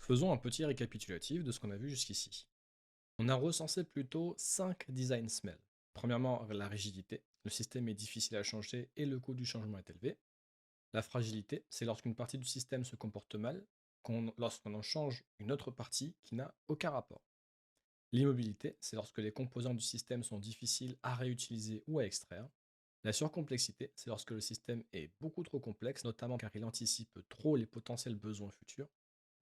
Faisons un petit récapitulatif de ce qu'on a vu jusqu'ici. On a recensé plutôt 5 design smells. Premièrement, la rigidité. Le système est difficile à changer et le coût du changement est élevé. La fragilité, c'est lorsqu'une partie du système se comporte mal, lorsqu'on en change une autre partie qui n'a aucun rapport. L'immobilité, c'est lorsque les composants du système sont difficiles à réutiliser ou à extraire. La surcomplexité, c'est lorsque le système est beaucoup trop complexe, notamment car il anticipe trop les potentiels besoins futurs.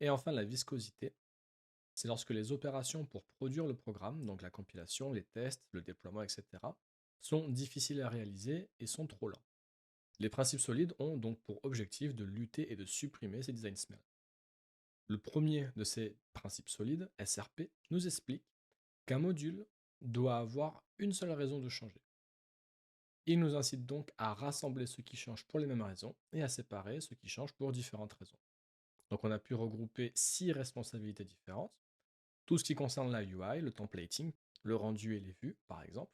Et enfin, la viscosité, c'est lorsque les opérations pour produire le programme, donc la compilation, les tests, le déploiement, etc., sont difficiles à réaliser et sont trop lents. Les principes solides ont donc pour objectif de lutter et de supprimer ces design smells. Le premier de ces principes solides, SRP, nous explique qu'un module doit avoir une seule raison de changer. Il nous incite donc à rassembler ceux qui changent pour les mêmes raisons et à séparer ceux qui changent pour différentes raisons. Donc on a pu regrouper 6 responsabilités différentes. Tout ce qui concerne la UI, le templating, le rendu et les vues, par exemple,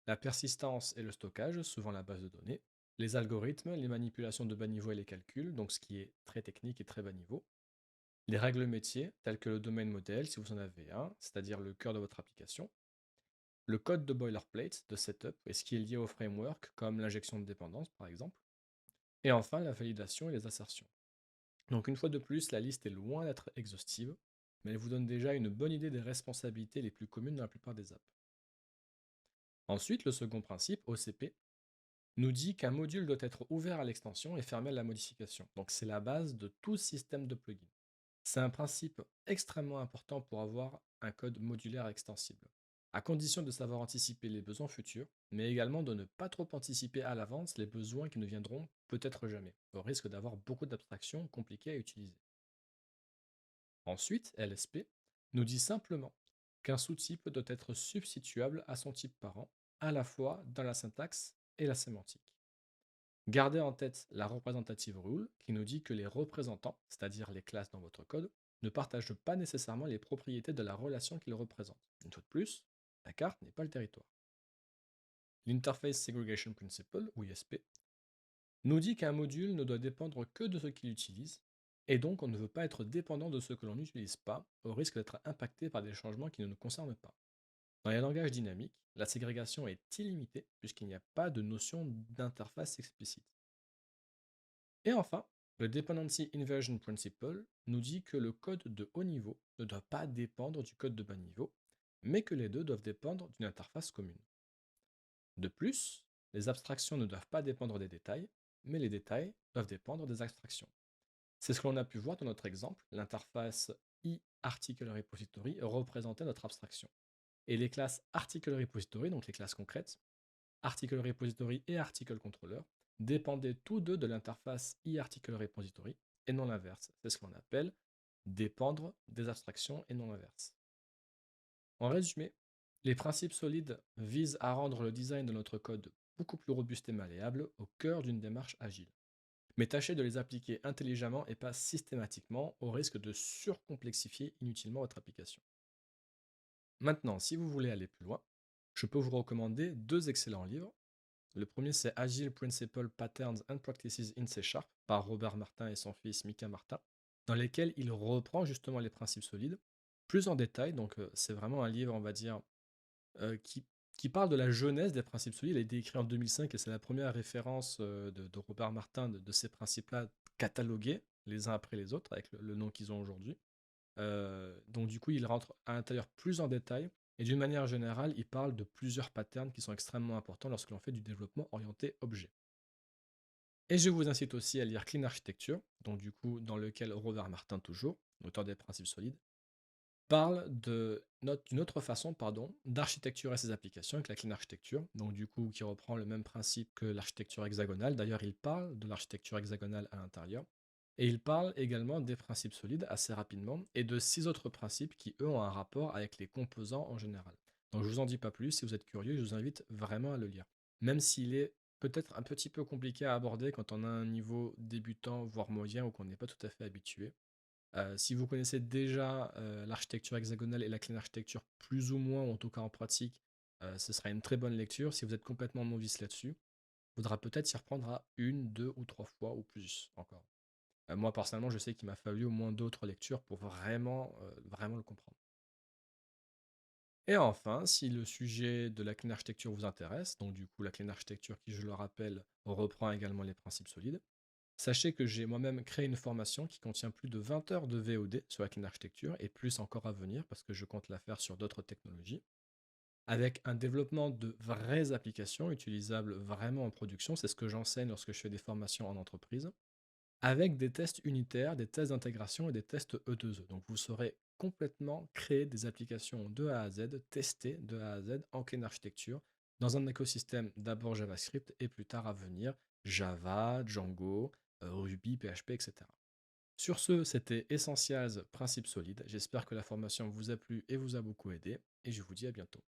la persistance et le stockage, souvent la base de données, les algorithmes, les manipulations de bas niveau et les calculs, donc ce qui est très technique et très bas niveau, les règles métiers, telles que le domaine model, si vous en avez un, c'est-à-dire le cœur de votre application, le code de boilerplate, de setup, et ce qui est lié au framework, comme l'injection de dépendance, par exemple, et enfin la validation et les assertions. Donc une fois de plus, la liste est loin d'être exhaustive, mais elle vous donne déjà une bonne idée des responsabilités les plus communes dans la plupart des apps. Ensuite, le second principe, OCP, nous dit qu'un module doit être ouvert à l'extension et fermé à la modification. Donc c'est la base de tout système de plugin. C'est un principe extrêmement important pour avoir un code modulaire extensible, à condition de savoir anticiper les besoins futurs, mais également de ne pas trop anticiper à l'avance les besoins qui ne viendront peut-être jamais, au risque d'avoir beaucoup d'abstractions compliquées à utiliser. Ensuite, LSP nous dit simplement qu'un sous-type doit être substituable à son type parent, à la fois dans la syntaxe et la sémantique. Gardez en tête la representative rule qui nous dit que les représentants, c'est-à-dire les classes dans votre code, ne partagent pas nécessairement les propriétés de la relation qu'ils représentent. Une fois de plus, la carte n'est pas le territoire. L'Interface Segregation Principle, ou ISP, nous dit qu'un module ne doit dépendre que de ce qu'il utilise, et donc on ne veut pas être dépendant de ce que l'on n'utilise pas, au risque d'être impacté par des changements qui ne nous concernent pas. Dans les langages dynamiques, la ségrégation est illimitée puisqu'il n'y a pas de notion d'interface explicite. Et enfin, le Dependency Inversion Principle nous dit que le code de haut niveau ne doit pas dépendre du code de bas niveau, mais que les deux doivent dépendre d'une interface commune. De plus, les abstractions ne doivent pas dépendre des détails, mais les détails doivent dépendre des abstractions. C'est ce que l'on a pu voir dans notre exemple, l'interface iArticle Repository représentait notre abstraction. Et les classes Article Repository, donc les classes concrètes, Article Repository et Article Controller, dépendaient tous deux de l'interface iArticle Repository et non l'inverse. C'est ce qu'on appelle dépendre des abstractions et non l'inverse. En résumé, les principes solides visent à rendre le design de notre code beaucoup plus robuste et malléable au cœur d'une démarche agile. Mais tâchez de les appliquer intelligemment et pas systématiquement au risque de surcomplexifier inutilement votre application. Maintenant, si vous voulez aller plus loin, je peux vous recommander deux excellents livres. Le premier, c'est Agile Principle Patterns and Practices in C# par Robert Martin et son fils Mika Martin, dans lesquels il reprend justement les principes solides plus en détail. Donc, c'est vraiment un livre, on va dire, euh, qui, qui parle de la jeunesse des principes solides. Il a été écrit en 2005 et c'est la première référence de Robert Martin de ces principes-là catalogués les uns après les autres avec le nom qu'ils ont aujourd'hui. Donc du coup, il rentre à l'intérieur plus en détail et d'une manière générale, il parle de plusieurs patterns qui sont extrêmement importants lorsque l'on fait du développement orienté objet. Et je vous incite aussi à lire Clean Architecture, donc du coup, dans lequel Robert Martin, toujours, l'auteur des principes solides, parle d'une autre façon d'architecturer ses applications avec la Clean Architecture, donc du coup, qui reprend le même principe que l'architecture hexagonale. D'ailleurs, il parle de l'architecture hexagonale à l'intérieur. Et il parle également des principes solides assez rapidement et de 6 autres principes qui, eux, ont un rapport avec les composants en général. Donc je vous en dis pas plus, si vous êtes curieux, je vous invite vraiment à le lire. Même s'il est peut-être un petit peu compliqué à aborder quand on a un niveau débutant, voire moyen, ou qu'on n'est pas tout à fait habitué. Si vous connaissez déjà l'architecture hexagonale et la clean architecture plus ou moins, ou en tout cas en pratique, ce sera une très bonne lecture. Si vous êtes complètement novice là-dessus, il faudra peut-être s'y reprendre à une, deux ou trois fois ou plus encore. Moi, personnellement, je sais qu'il m'a fallu au moins 2 autres lectures pour vraiment le comprendre. Et enfin, si le sujet de la clean architecture vous intéresse, donc du coup la clean architecture qui, je le rappelle, reprend également les principes solides, sachez que j'ai moi-même créé une formation qui contient plus de 20 heures de VOD sur la clean architecture et plus encore à venir parce que je compte la faire sur d'autres technologies, avec un développement de vraies applications utilisables vraiment en production. C'est ce que j'enseigne lorsque je fais des formations en entreprise, avec des tests unitaires, des tests d'intégration et des tests E2E. Donc vous saurez complètement créer des applications de A à Z, tester de A à Z en clean architecture, dans un écosystème d'abord JavaScript et plus tard à venir Java, Django, Ruby, PHP, etc. Sur ce, c'était Essentials, principe solide. J'espère que la formation vous a plu et vous a beaucoup aidé, et je vous dis à bientôt.